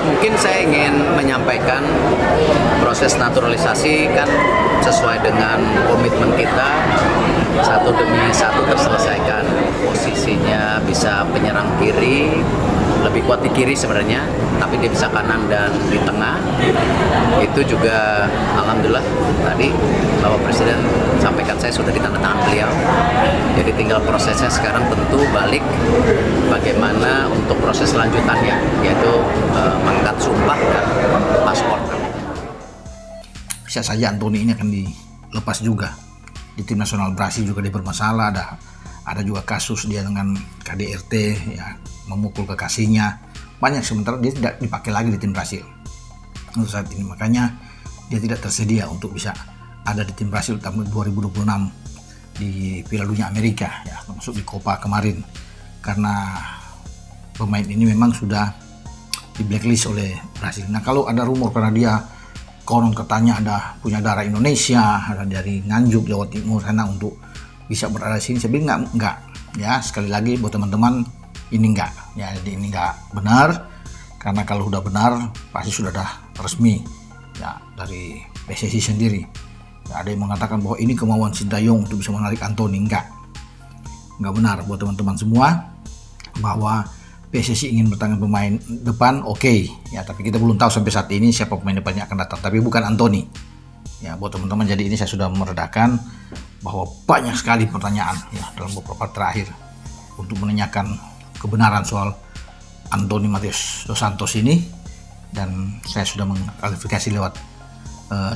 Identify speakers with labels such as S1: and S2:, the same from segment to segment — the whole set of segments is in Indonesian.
S1: Mungkin saya ingin menyampaikan proses naturalisasi kan sesuai dengan komitmen kita, satu demi satu terselesaikan. Posisinya bisa penyerang kiri, lebih kuat di kiri sebenarnya, tapi dia bisa kanan dan di tengah. Itu juga alhamdulillah tadi Bapak Presiden sampaikan saya sudah ditandatangan beliau. Jadi tinggal prosesnya sekarang tentu balik bagaimana untuk proses selanjutannya, yaitu mengangkat sumpah dan paspor.
S2: Bisa saja Anthony ini akan dilepas juga. Di tim nasional Brasil juga dia bermasalah, ada juga kasus dia dengan KDRT ya, memukul kekasihnya. Banyak, sementara dia tidak dipakai lagi di tim Brasil untuk saat ini. Makanya dia tidak tersedia untuk bisa ada di tim Brasil tahun 2026 di Piala Dunia Amerika ya, termasuk di Copa kemarin, karena pemain ini memang sudah di blacklist oleh Brasil. Nah, kalau ada rumor karena dia konon katanya ada punya darah Indonesia, ada dari Nganjuk, Jawa Timur sana untuk bisa berada di sini, saya bilang enggak ya, sekali lagi buat teman-teman, ini enggak ya, ini enggak benar, karena kalau sudah benar pasti sudah ada resmi ya dari PSSI sendiri ya. Ada yang mengatakan bahwa ini kemauan Sintayong untuk bisa menarik Anthony, enggak benar buat teman-teman semua, bahwa PSSI ingin bertanding pemain depan, oke ya, tapi kita belum tahu sampai saat ini siapa pemain depannya akan datang, tapi bukan Anthony ya buat teman-teman. Jadi ini saya sudah meredakan bahwa banyak sekali pertanyaan ya dalam beberapa terakhir untuk menanyakan kebenaran soal Anthony Matheus Dos Santos ini, dan saya sudah mengklarifikasi lewat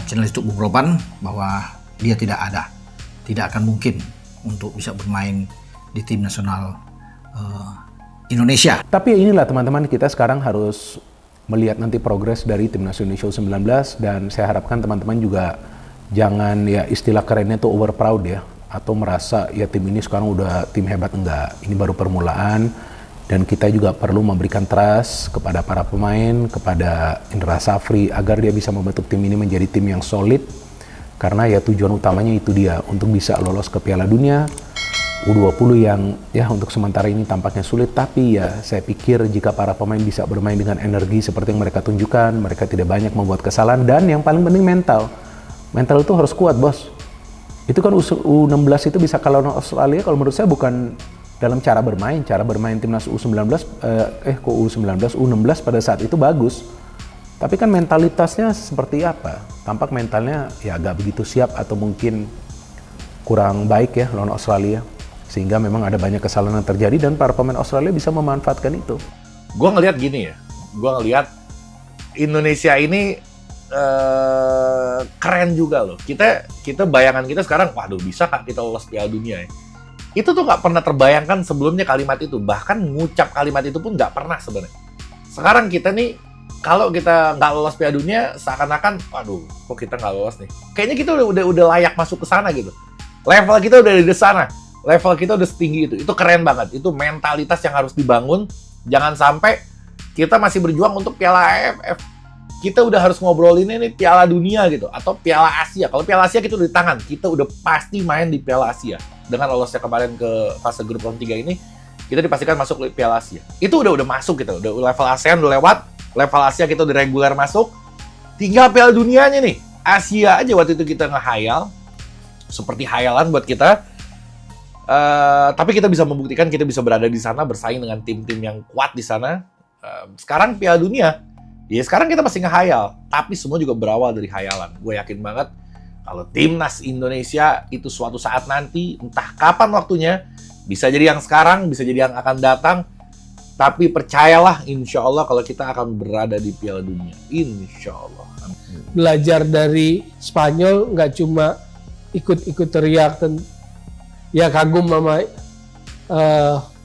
S2: channel YouTube Bung Roban bahwa dia tidak akan mungkin untuk bisa bermain di tim nasional Indonesia.
S3: Tapi inilah teman-teman, kita sekarang harus melihat nanti progres dari timnas Indonesia U19, dan saya harapkan teman-teman juga jangan ya istilah kerennya tuh over proud ya, atau merasa ya tim ini sekarang udah tim hebat. Enggak, ini baru permulaan, dan kita juga perlu memberikan trust kepada para pemain, kepada Indra Safri agar dia bisa membentuk tim ini menjadi tim yang solid, karena ya tujuan utamanya itu dia, untuk bisa lolos ke Piala Dunia U20 yang ya untuk sementara ini tampaknya sulit, tapi ya saya pikir jika para pemain bisa bermain dengan energi seperti yang mereka tunjukkan, mereka tidak banyak membuat kesalahan, dan yang paling penting mental itu harus kuat, bos. Itu kan U16 itu bisa kalah Australia, kalau menurut saya bukan dalam cara bermain timnas U19 U16 pada saat itu bagus, tapi kan mentalitasnya seperti apa? Tampak mentalnya ya agak begitu siap, atau mungkin kurang baik ya lawan Australia, sehingga memang ada banyak kesalahan yang terjadi, dan para pemain Australia bisa memanfaatkan itu.
S4: Gue ngelihat gini ya, gue ngelihat Indonesia ini keren juga loh. Kita bayangan kita sekarang, waduh bisa nggak kita lolos Piala Dunia ya? Itu tuh nggak pernah terbayangkan sebelumnya kalimat itu, bahkan ngucap kalimat itu pun nggak pernah sebenarnya. Sekarang kita nih, kalau kita nggak lolos Piala Dunia, seakan-akan, waduh, kok kita nggak lolos nih? Kayaknya kita udah layak masuk ke sana gitu. Level kita udah di sana, level kita udah setinggi itu. Itu keren banget. Itu mentalitas yang harus dibangun. Jangan sampai kita masih berjuang untuk Piala AFF. Kita udah harus ngobrolin ini Piala Dunia gitu, atau Piala Asia. Kalau Piala Asia kita udah di tangan, kita udah pasti main di Piala Asia. Dengan lolosnya kemarin ke fase grup round 3 ini, kita dipastikan masuk ke Piala Asia. Itu udah masuk kita, udah level ASEAN udah lewat, level Asia kita udah reguler masuk. Tinggal Piala Dunianya nih. Asia aja waktu itu kita ngehayal, seperti hayalan buat kita. Tapi kita bisa membuktikan kita bisa berada di sana, bersaing dengan tim-tim yang kuat di sana. Sekarang Piala Dunia, ya sekarang kita masih ngehayal, tapi semua juga berawal dari hayalan. Gue yakin banget kalau timnas Indonesia itu suatu saat nanti, entah kapan waktunya, bisa jadi yang sekarang, bisa jadi yang akan datang, tapi percayalah, insya Allah kalau kita akan berada di Piala Dunia, insya Allah.
S5: Belajar dari Spanyol, nggak cuma ikut-ikut teriak, ya kagum sama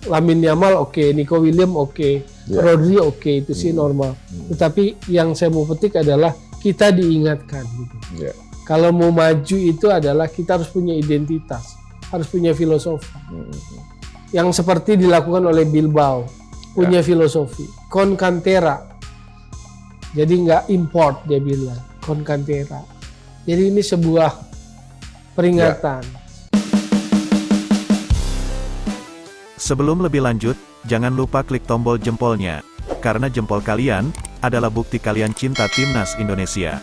S5: Lamine Yamal, oke, Nico Williams oke, Rodri oke, itu sih normal. Tetapi yang saya mau petik adalah kita diingatkan gitu. Kalau mau maju itu adalah kita harus punya identitas, harus punya filosofi. Yang seperti dilakukan oleh Bilbao, punya filosofi. Con cantera. Jadi nggak import, dia bilang. Con cantera. Jadi ini sebuah peringatan.
S6: Sebelum lebih lanjut, jangan lupa klik tombol jempolnya, karena jempol kalian adalah bukti kalian cinta timnas Indonesia.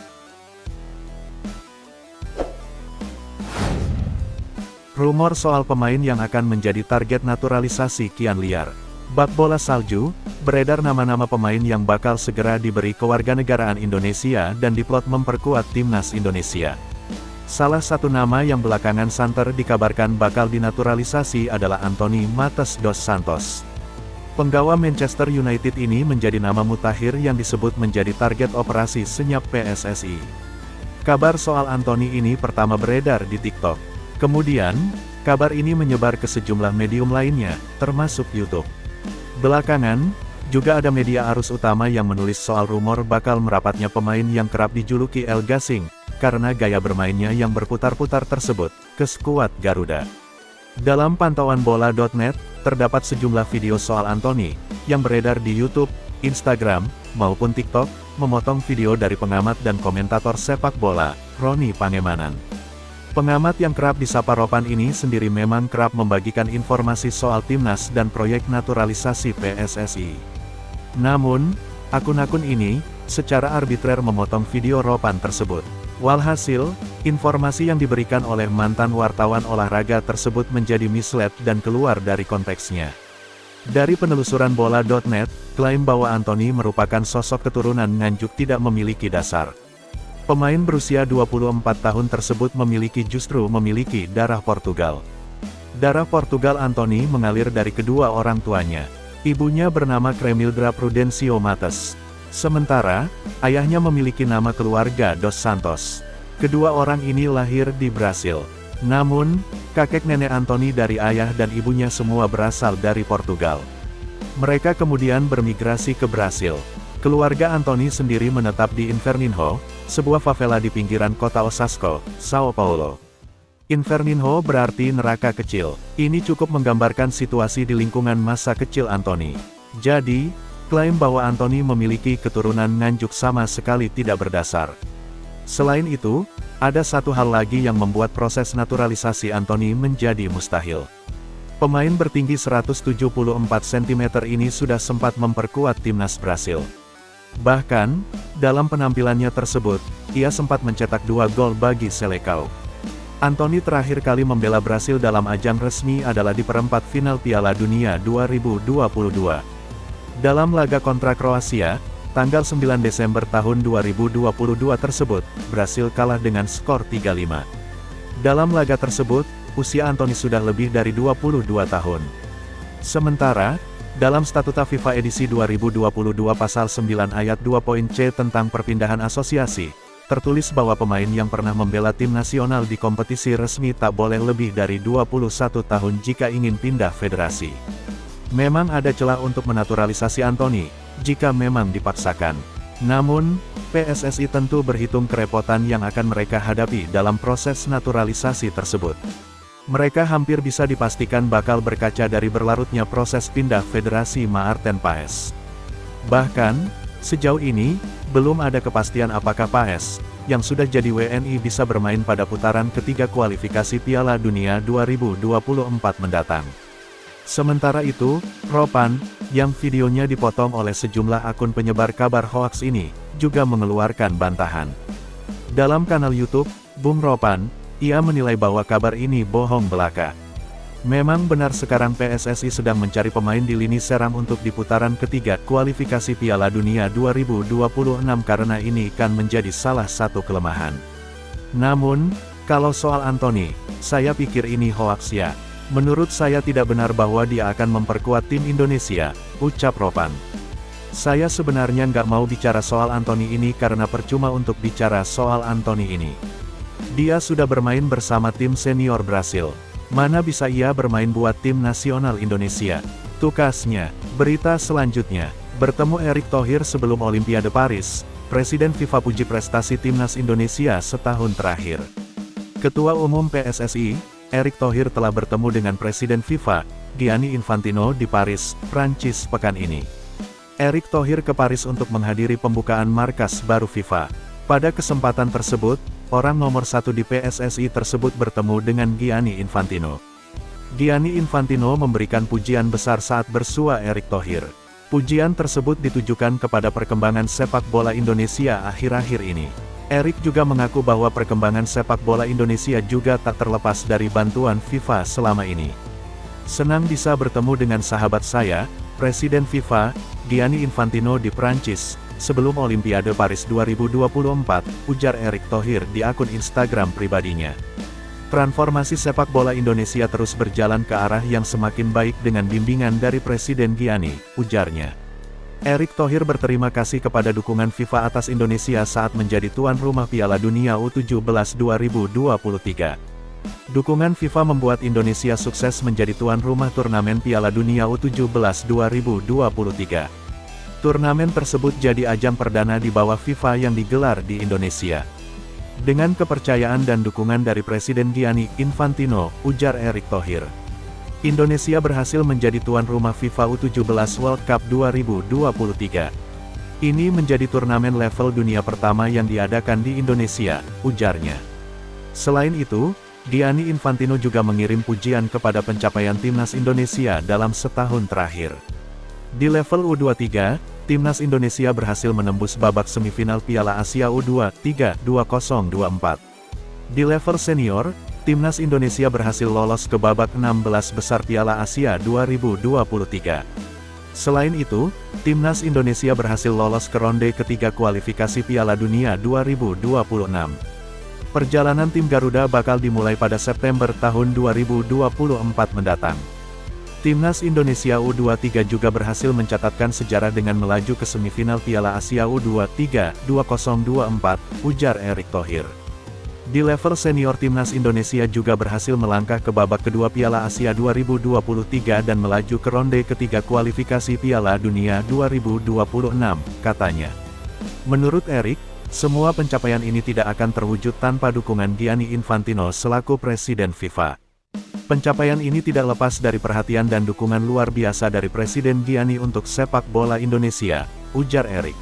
S6: Rumor soal pemain yang akan menjadi target naturalisasi kian liar. Bak bola salju, beredar nama-nama pemain yang bakal segera diberi kewarganegaraan Indonesia dan diplot memperkuat timnas Indonesia. Salah satu nama yang belakangan santer dikabarkan bakal dinaturalisasi adalah Anthony Matheus dos Santos. Penggawa Manchester United ini menjadi nama mutakhir yang disebut menjadi target operasi senyap PSSI. Kabar soal Anthony ini pertama beredar di TikTok. Kemudian, kabar ini menyebar ke sejumlah medium lainnya, termasuk YouTube. Belakangan, juga ada media arus utama yang menulis soal rumor bakal merapatnya pemain yang kerap dijuluki El Gasing, karena gaya bermainnya yang berputar-putar tersebut, ke skuad Garuda. Dalam pantauan bola.net, terdapat sejumlah video soal Anthony, yang beredar di YouTube, Instagram, maupun TikTok, memotong video dari pengamat dan komentator sepak bola, Roni Pangemanan. Pengamat yang kerap disapa Ropan ini sendiri memang kerap membagikan informasi soal timnas dan proyek naturalisasi PSSI. Namun, akun-akun ini, secara arbitrer memotong video Ropan tersebut. Walhasil, informasi yang diberikan oleh mantan wartawan olahraga tersebut menjadi mislead dan keluar dari konteksnya. Dari penelusuran bola.net, klaim bahwa Anthony merupakan sosok keturunan Nganjuk tidak memiliki dasar. Pemain berusia 24 tahun tersebut justru memiliki darah Portugal. Darah Portugal Anthony mengalir dari kedua orang tuanya. Ibunya bernama Cremildra Prudencio Matheus. Sementara, ayahnya memiliki nama keluarga Dos Santos. Kedua orang ini lahir di Brasil. Namun, kakek nenek Anthony dari ayah dan ibunya semua berasal dari Portugal. Mereka kemudian bermigrasi ke Brasil. Keluarga Anthony sendiri menetap di Inferninho, sebuah favela di pinggiran kota Osasco, Sao Paulo. Inferninho berarti neraka kecil. Ini cukup menggambarkan situasi di lingkungan masa kecil Anthony. Jadi, klaim bahwa Anthony memiliki keturunan Nganjuk sama sekali tidak berdasar. Selain itu, ada satu hal lagi yang membuat proses naturalisasi Anthony menjadi mustahil. Pemain bertinggi 174 cm ini sudah sempat memperkuat timnas Brasil. Bahkan, dalam penampilannya tersebut, ia sempat mencetak 2 gol bagi Selecao. Anthony terakhir kali membela Brasil dalam ajang resmi adalah di perempat final Piala Dunia 2022. Dalam laga kontra Kroasia, tanggal 9 Desember tahun 2022 tersebut, Brasil kalah dengan skor 3-5. Dalam laga tersebut, usia Anthony sudah lebih dari 22 tahun. Sementara, dalam Statuta FIFA edisi 2022 pasal 9 ayat 2.c tentang perpindahan asosiasi, tertulis bahwa pemain yang pernah membela tim nasional di kompetisi resmi tak boleh lebih dari 21 tahun jika ingin pindah federasi. Memang ada celah untuk menaturalisasi Anthony, jika memang dipaksakan. Namun, PSSI tentu berhitung kerepotan yang akan mereka hadapi dalam proses naturalisasi tersebut. Mereka hampir bisa dipastikan bakal berkaca dari berlarutnya proses pindah federasi Maarten Paes. Bahkan, sejauh ini, belum ada kepastian apakah Paes, yang sudah jadi WNI bisa bermain pada putaran ketiga kualifikasi Piala Dunia 2024 mendatang. Sementara itu, Ropan, yang videonya dipotong oleh sejumlah akun penyebar kabar hoaks ini, juga mengeluarkan bantahan. Dalam kanal YouTube, Bung Ropan, ia menilai bahwa kabar ini bohong belaka. Memang benar sekarang PSSI sedang mencari pemain di lini serang untuk di putaran ketiga kualifikasi Piala Dunia 2026 karena ini kan menjadi salah satu kelemahan. Namun, kalau soal Anthony, saya pikir ini hoaks ya. Menurut saya tidak benar bahwa dia akan memperkuat tim Indonesia, ucap Ropan. Saya sebenarnya nggak mau bicara soal Anthony ini karena percuma untuk bicara soal Anthony ini. Dia sudah bermain bersama tim senior Brasil. Mana bisa ia bermain buat tim nasional Indonesia? Tukasnya. Berita selanjutnya. Bertemu Erick Thohir sebelum Olimpiade Paris, Presiden FIFA puji prestasi timnas Indonesia setahun terakhir. Ketua Umum PSSI, Erick Thohir telah bertemu dengan Presiden FIFA, Gianni Infantino di Paris, Prancis pekan ini. Erick Thohir ke Paris untuk menghadiri pembukaan markas baru FIFA. Pada kesempatan tersebut, orang nomor 1 di PSSI tersebut bertemu dengan Gianni Infantino. Gianni Infantino memberikan pujian besar saat bersua Erick Thohir. Pujian tersebut ditujukan kepada perkembangan sepak bola Indonesia akhir-akhir ini. Erik juga mengaku bahwa perkembangan sepak bola Indonesia juga tak terlepas dari bantuan FIFA selama ini. Senang bisa bertemu dengan sahabat saya, Presiden FIFA, Gianni Infantino di Prancis, sebelum Olimpiade Paris 2024, ujar Erick Thohir di akun Instagram pribadinya. Transformasi sepak bola Indonesia terus berjalan ke arah yang semakin baik dengan bimbingan dari Presiden Gianni, ujarnya. Erick Thohir berterima kasih kepada dukungan FIFA atas Indonesia saat menjadi tuan rumah Piala Dunia U17 2023. Dukungan FIFA membuat Indonesia sukses menjadi tuan rumah turnamen Piala Dunia U17 2023. Turnamen tersebut jadi ajang perdana di bawah FIFA yang digelar di Indonesia. Dengan kepercayaan dan dukungan dari Presiden Gianni Infantino, ujar Erick Thohir. Indonesia berhasil menjadi tuan rumah FIFA U17 World Cup 2023. Ini menjadi turnamen level dunia pertama yang diadakan di Indonesia, ujarnya. Selain itu, Gianni Infantino juga mengirim pujian kepada pencapaian timnas Indonesia dalam setahun terakhir. Di level U23, timnas Indonesia berhasil menembus babak semifinal Piala Asia U23 2024. Di level senior, timnas Indonesia berhasil lolos ke babak 16 besar Piala Asia 2023. Selain itu, timnas Indonesia berhasil lolos ke ronde ketiga kualifikasi Piala Dunia 2026. Perjalanan tim Garuda bakal dimulai pada September tahun 2024 mendatang. Timnas Indonesia U23 juga berhasil mencatatkan sejarah dengan melaju ke semifinal Piala Asia U23 2024, ujar Erick Thohir. Di level senior timnas Indonesia juga berhasil melangkah ke babak kedua Piala Asia 2023 dan melaju ke ronde ketiga kualifikasi Piala Dunia 2026, katanya. Menurut Erick, semua pencapaian ini tidak akan terwujud tanpa dukungan Gianni Infantino selaku Presiden FIFA. Pencapaian ini tidak lepas dari perhatian dan dukungan luar biasa dari Presiden Gianni untuk sepak bola Indonesia, ujar Erick.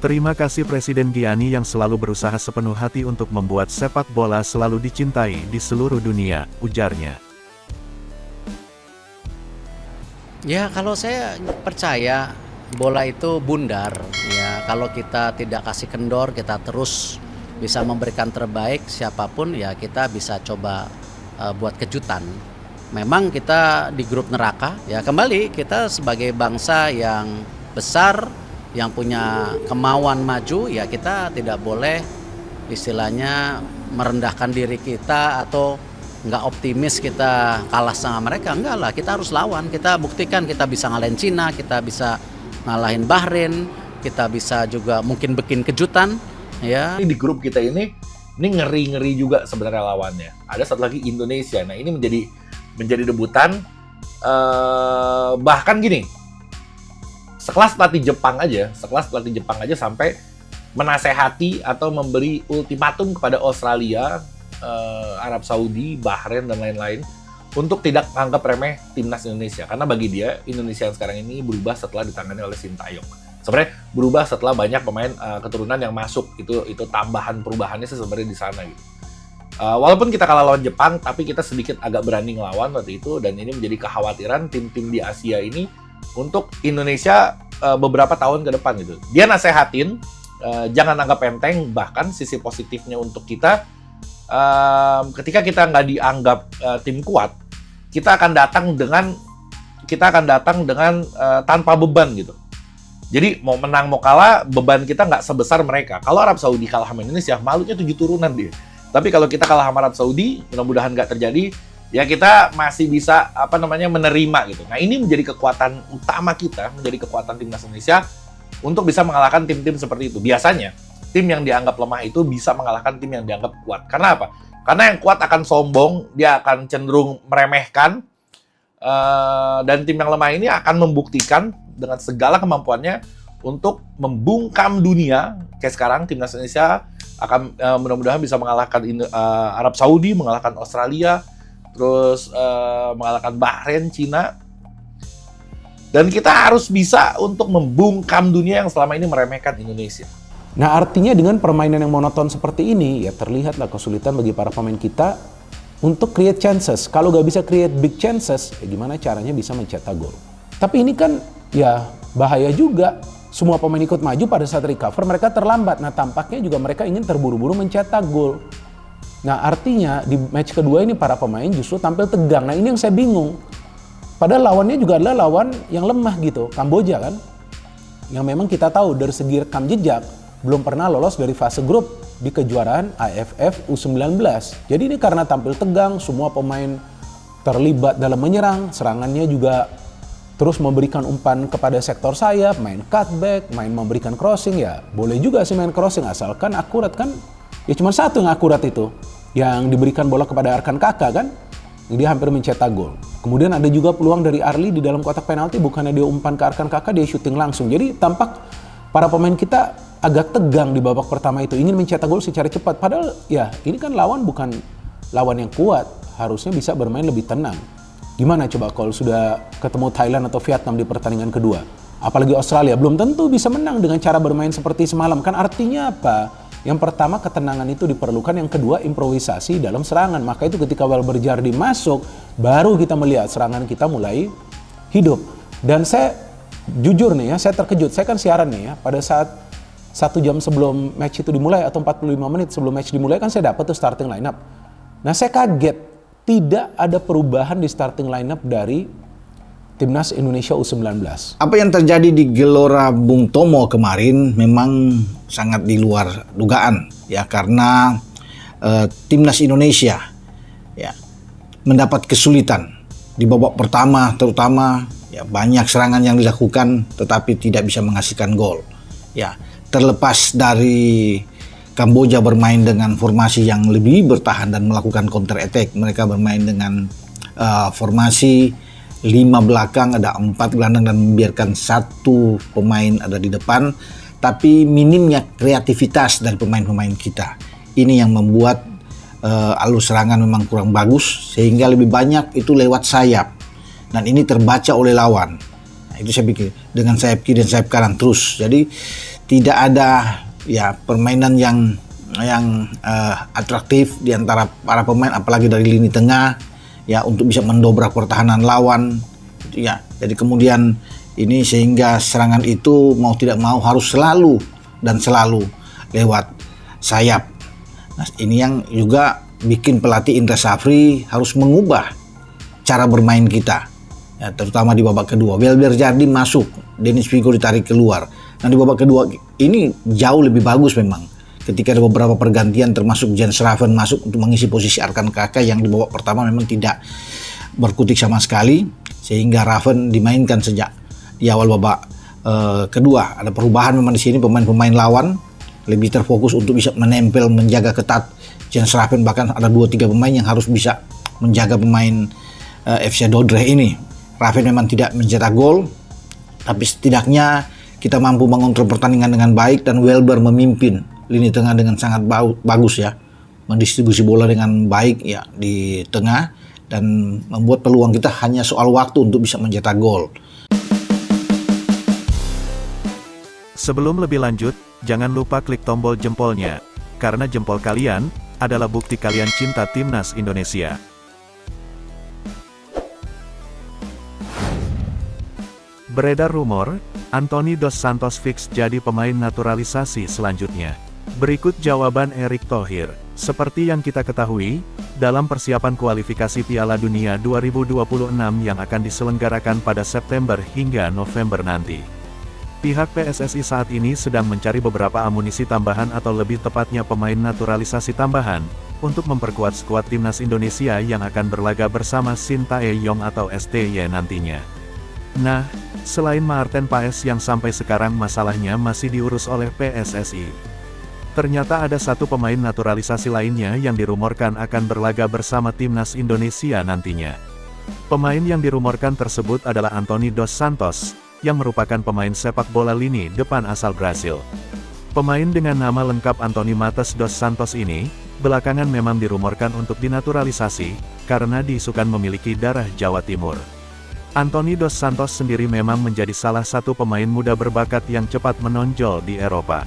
S6: Terima kasih Presiden Gianni yang selalu berusaha sepenuh hati untuk membuat sepak bola selalu dicintai di seluruh dunia, ujarnya.
S1: Ya, kalau saya percaya bola itu bundar. Ya, kalau kita tidak kasih kendor, kita terus bisa memberikan terbaik siapapun, ya kita bisa coba buat kejutan. Memang kita di grup neraka, ya kembali kita sebagai bangsa yang besar, yang punya kemauan maju, ya kita tidak boleh istilahnya merendahkan diri kita atau nggak optimis kita kalah sama mereka. Enggak lah, kita harus lawan, kita buktikan kita bisa ngalahin Cina, kita bisa ngalahin Bahrain, kita bisa juga mungkin bikin kejutan. Ya.
S4: Di grup kita ini ngeri-ngeri juga sebenarnya lawannya. Ada satu lagi Indonesia. Nah ini menjadi debutan. Bahkan gini, sekelas pelatih Jepang aja sampai menasehati atau memberi ultimatum kepada Australia, Arab Saudi, Bahrain dan lain-lain untuk tidak menganggap remeh timnas Indonesia. Karena bagi dia Indonesia yang sekarang ini berubah setelah ditangani oleh Sintayong. Sebenarnya berubah setelah banyak pemain keturunan yang masuk, itu tambahan perubahannya sebenarnya di sana gitu. Walaupun kita kalah lawan Jepang, tapi kita sedikit agak berani ngelawan waktu itu, dan ini menjadi kekhawatiran tim-tim di Asia ini untuk Indonesia beberapa tahun ke depan gitu. Dia nasehatin jangan anggap enteng, bahkan sisi positifnya untuk kita ketika kita nggak dianggap tim kuat, kita akan datang dengan tanpa beban gitu. Jadi mau menang mau kalah, beban kita nggak sebesar mereka. Kalau Arab Saudi kalah sama Indonesia, malunya 7 turunan dia. Tapi kalau kita kalah sama Arab Saudi, mudah-mudahan nggak terjadi, ya kita masih bisa menerima gitu. Nah ini menjadi kekuatan utama kita, menjadi kekuatan timnas Indonesia untuk bisa mengalahkan tim-tim seperti itu. Biasanya tim yang dianggap lemah itu bisa mengalahkan tim yang dianggap kuat. Karena apa? Karena yang kuat akan sombong, dia akan cenderung meremehkan, dan tim yang lemah ini akan membuktikan dengan segala kemampuannya untuk membungkam dunia. Kayak sekarang timnas Indonesia akan mudah-mudahan bisa mengalahkan Arab Saudi, mengalahkan Australia, terus mengalahkan Bahrain, Cina. Dan kita harus bisa untuk membungkam dunia yang selama ini meremehkan Indonesia.
S3: Nah artinya dengan permainan yang monoton seperti ini, ya terlihatlah kesulitan bagi para pemain kita untuk create chances. Kalau nggak bisa create big chances, ya gimana caranya bisa mencetak gol? Tapi ini kan ya bahaya juga. Semua pemain ikut maju, pada saat recover mereka terlambat. Nah tampaknya juga mereka ingin terburu-buru mencetak gol. Nah artinya di match kedua ini para pemain justru tampil tegang. Nah ini yang saya bingung. Padahal lawannya juga adalah lawan yang lemah gitu, Kamboja kan. Yang memang kita tahu dari segi rekam jejak belum pernah lolos dari fase grup di kejuaraan AFF U19. Jadi ini karena tampil tegang, semua pemain terlibat dalam menyerang, serangannya juga terus memberikan umpan kepada sektor sayap, main cutback, main memberikan crossing, ya boleh juga sih main crossing asalkan akurat kan. Ya cuma satu yang akurat itu, yang diberikan bola kepada Arkan Kakak kan, dia hampir mencetak gol. Kemudian ada juga peluang dari Arli di dalam kotak penalti, bukannya dia umpan ke Arkan Kakak, dia syuting langsung. Jadi tampak para pemain kita agak tegang di babak pertama itu, ingin mencetak gol secara cepat. Padahal ya ini kan lawan bukan lawan yang kuat, harusnya bisa bermain lebih tenang. Gimana coba kalau sudah ketemu Thailand atau Vietnam di pertandingan kedua? Apalagi Australia, belum tentu bisa menang dengan cara bermain seperti semalam. Kan artinya apa? Yang pertama ketenangan itu diperlukan, yang kedua improvisasi dalam serangan. Maka itu ketika Welber Jardim masuk, baru kita melihat serangan kita mulai hidup. Dan saya jujur nih ya, saya terkejut. Saya kan siaran nih ya, pada saat 1 jam sebelum match itu dimulai atau 45 menit sebelum match dimulai kan saya dapat tuh starting lineup. Nah saya kaget, tidak ada perubahan di starting lineup dari Timnas Indonesia U19.
S2: Apa yang terjadi di Gelora Bung Tomo kemarin memang sangat di luar dugaan ya, karena Timnas Indonesia ya mendapat kesulitan di babak pertama, terutama ya banyak serangan yang dilakukan tetapi tidak bisa menghasilkan gol. Ya, terlepas dari Kamboja bermain dengan formasi yang lebih bertahan dan melakukan counter attack, mereka bermain dengan formasi 5 belakang, ada 4 gelandang dan membiarkan 1 pemain ada di depan, tapi minimnya kreativitas dari pemain-pemain kita. Ini yang membuat alur serangan memang kurang bagus, sehingga lebih banyak itu lewat sayap, dan ini terbaca oleh lawan. Nah, itu saya pikir dengan sayap kiri dan sayap kanan terus, jadi tidak ada ya permainan yang atraktif di antara para pemain, apalagi dari lini tengah ya untuk bisa mendobrak pertahanan lawan ya. Jadi kemudian ini sehingga serangan itu mau tidak mau harus selalu lewat sayap. Nah, ini yang juga bikin pelatih Indra Safri harus mengubah cara bermain kita ya, terutama di babak kedua. Welber Jardim masuk, Dennis Figo ditarik keluar. Nah di babak kedua ini jauh lebih bagus memang ketika ada beberapa pergantian, termasuk Jens Raven masuk untuk mengisi posisi Arkan Kakak yang di babak pertama memang tidak berkutik sama sekali, sehingga Raven dimainkan sejak di awal babak kedua. Ada perubahan memang di sini, pemain-pemain lawan lebih terfokus untuk bisa menempel, menjaga ketat Jens Raven, bahkan ada 2-3 pemain yang harus bisa menjaga pemain FC Dordrecht ini. Raven memang tidak mencetak gol, tapi setidaknya kita mampu mengontrol pertandingan dengan baik dan Welber memimpin lini tengah dengan sangat bagus ya, mendistribusi bola dengan baik ya di tengah dan membuat peluang kita hanya soal waktu untuk bisa mencetak gol.
S6: Sebelum lebih lanjut, jangan lupa klik tombol jempolnya, karena jempol kalian adalah bukti kalian cinta Timnas Indonesia. Beredar rumor, Anthony Dos Santos fix jadi pemain naturalisasi selanjutnya. Berikut jawaban Erick Thohir. Seperti yang kita ketahui, dalam persiapan kualifikasi Piala Dunia 2026 yang akan diselenggarakan pada September hingga November nanti, pihak PSSI saat ini sedang mencari beberapa amunisi tambahan atau lebih tepatnya pemain naturalisasi tambahan, untuk memperkuat skuad Timnas Indonesia yang akan berlaga bersama Sintayong atau STY nantinya. Nah, selain Maarten Paes yang sampai sekarang masalahnya masih diurus oleh PSSI, ternyata ada satu pemain naturalisasi lainnya yang dirumorkan akan berlaga bersama Timnas Indonesia nantinya. Pemain yang dirumorkan tersebut adalah Anthony Dos Santos, yang merupakan pemain sepak bola lini depan asal Brasil. Pemain dengan nama lengkap Anthony Matheus Dos Santos ini, belakangan memang dirumorkan untuk dinaturalisasi, karena diisukan memiliki darah Jawa Timur. Anthony Dos Santos sendiri memang menjadi salah satu pemain muda berbakat yang cepat menonjol di Eropa.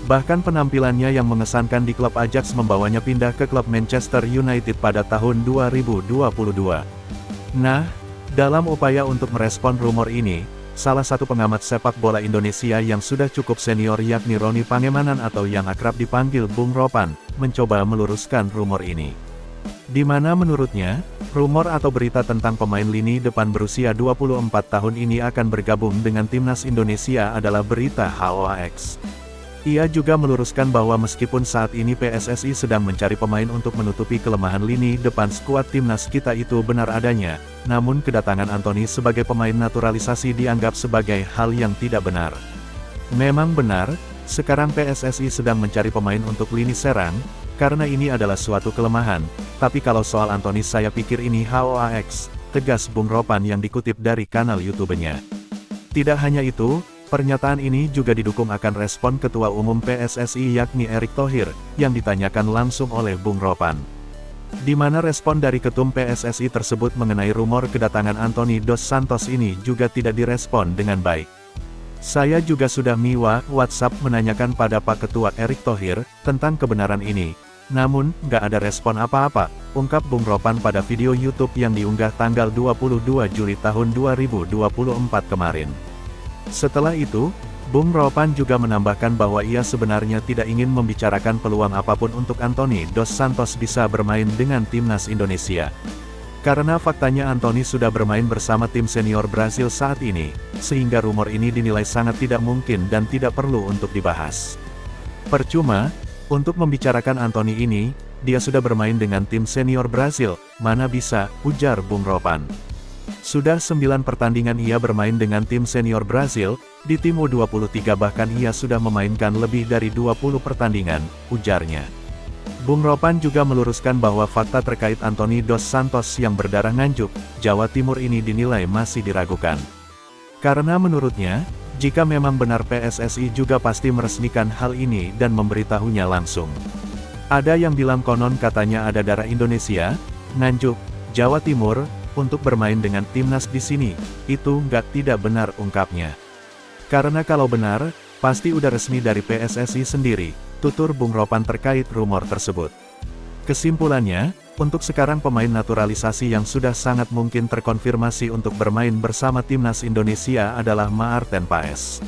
S6: Bahkan penampilannya yang mengesankan di klub Ajax membawanya pindah ke klub Manchester United pada tahun 2022. Nah, dalam upaya untuk merespon rumor ini, salah satu pengamat sepak bola Indonesia yang sudah cukup senior yakni Roni Pangemanan atau yang akrab dipanggil Bung Ropan, mencoba meluruskan rumor ini. Di mana menurutnya, rumor atau berita tentang pemain lini depan berusia 24 tahun ini akan bergabung dengan timnas Indonesia adalah berita hoax. Ia juga meluruskan bahwa meskipun saat ini PSSI sedang mencari pemain untuk menutupi kelemahan lini depan skuad timnas kita itu benar adanya, namun kedatangan Anthony sebagai pemain naturalisasi dianggap sebagai hal yang tidak benar. Memang benar, sekarang PSSI sedang mencari pemain untuk lini serang, karena ini adalah suatu kelemahan, tapi kalau soal Anthony saya pikir ini hoax, tegas Bung Ropan yang dikutip dari kanal YouTube-nya. Tidak hanya itu, pernyataan ini juga didukung akan respon Ketua Umum PSSI yakni Erick Thohir, yang ditanyakan langsung oleh Bung Ropan. Di mana respon dari Ketum PSSI tersebut mengenai rumor kedatangan Anthony Dos Santos ini juga tidak direspon dengan baik. Saya juga sudah WhatsApp menanyakan pada Pak Ketua Erick Thohir, tentang kebenaran ini. Namun, nggak ada respon apa-apa, ungkap Bung Ropan pada video YouTube yang diunggah tanggal 22 Juli tahun 2024 kemarin. Setelah itu, Bung Ropan juga menambahkan bahwa ia sebenarnya tidak ingin membicarakan peluang apapun untuk Anthony Dos Santos bisa bermain dengan timnas Indonesia. Karena faktanya Anthony sudah bermain bersama tim senior Brasil saat ini, sehingga rumor ini dinilai sangat tidak mungkin dan tidak perlu untuk dibahas. Percuma, untuk membicarakan Anthony ini, dia sudah bermain dengan tim senior Brasil, mana bisa, ujar Bung Ropan. Sudah 9 pertandingan ia bermain dengan tim senior Brasil, di tim U23 bahkan ia sudah memainkan lebih dari 20 pertandingan, ujarnya. Bung Ropan juga meluruskan bahwa fakta terkait Anthony Dos Santos yang berdarah Nganjuk, Jawa Timur ini dinilai masih diragukan. Karena menurutnya, jika memang benar PSSI juga pasti meresmikan hal ini dan memberitahunya langsung. Ada yang bilang konon katanya ada darah Indonesia, Nganjuk, Jawa Timur, untuk bermain dengan timnas di sini, itu tidak benar ungkapnya. Karena kalau benar, pasti udah resmi dari PSSI sendiri, tutur Bung Ropan terkait rumor tersebut. Kesimpulannya, untuk sekarang pemain naturalisasi yang sudah sangat mungkin terkonfirmasi untuk bermain bersama timnas Indonesia adalah Maarten Paes.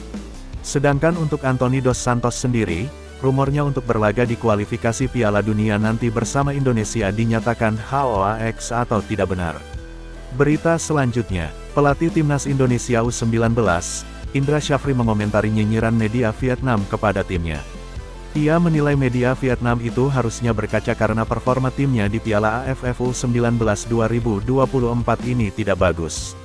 S6: Sedangkan untuk Anthony Dos Santos sendiri, rumornya untuk berlaga di kualifikasi Piala Dunia nanti bersama Indonesia dinyatakan hoax atau tidak benar. Berita selanjutnya, pelatih timnas Indonesia U19, Indra Syafri mengomentari nyinyiran media Vietnam kepada timnya. Ia menilai media Vietnam itu harusnya berkaca karena performa timnya di Piala AFF U19 2024 ini tidak bagus.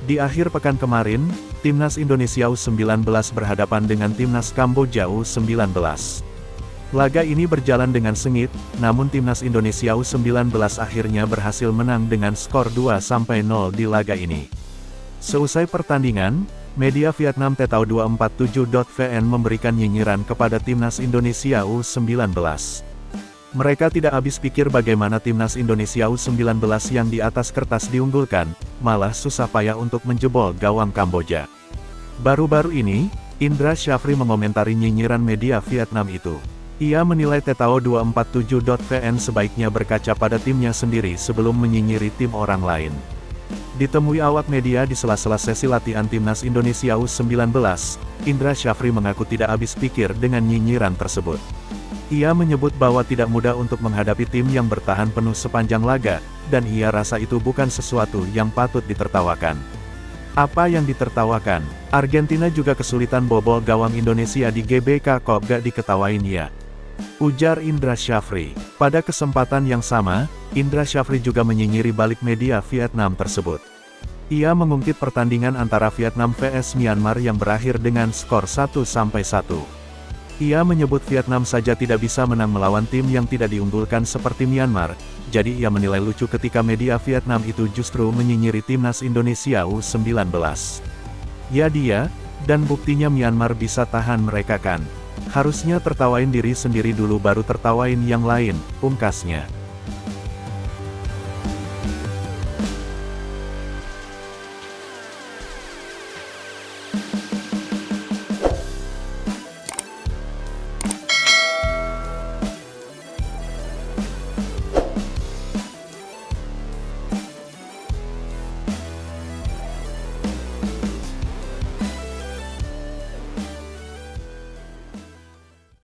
S6: Di akhir pekan kemarin, timnas Indonesia U19 berhadapan dengan timnas Kamboja U19. Laga ini berjalan dengan sengit, namun timnas Indonesia U19 akhirnya berhasil menang dengan skor 2-0 di laga ini. Seusai pertandingan, media Vietnam Tetao247.vn memberikan nyinyiran kepada timnas Indonesia U19. Mereka tidak habis pikir bagaimana timnas Indonesia U19 yang di atas kertas diunggulkan, malah susah payah untuk menjebol gawang Kamboja. Baru-baru ini, Indra Syafri mengomentari nyinyiran media Vietnam itu. Ia menilai Tetao247.vn sebaiknya berkaca pada timnya sendiri sebelum menyinyiri tim orang lain. Ditemui awak media di sela-sela sesi latihan timnas Indonesia U19, Indra Syafri mengaku tidak habis pikir dengan nyinyiran tersebut. Ia menyebut bahwa tidak mudah untuk menghadapi tim yang bertahan penuh sepanjang laga, dan ia rasa itu bukan sesuatu yang patut ditertawakan. Apa yang ditertawakan? Argentina juga kesulitan bobol gawang Indonesia di GBK Cup, gak diketawain ya, ujar Indra Syafri. Pada kesempatan yang sama, Indra Syafri juga menyinyiri balik media Vietnam tersebut. Ia mengungkit pertandingan antara Vietnam vs Myanmar yang berakhir dengan skor 1-1. Ia menyebut Vietnam saja tidak bisa menang melawan tim yang tidak diunggulkan seperti Myanmar, jadi ia menilai lucu ketika media Vietnam itu justru menyinyiri timnas Indonesia U19. Ya dia, dan buktinya Myanmar bisa tahan mereka kan. Harusnya tertawain diri sendiri dulu baru tertawain yang lain, pungkasnya.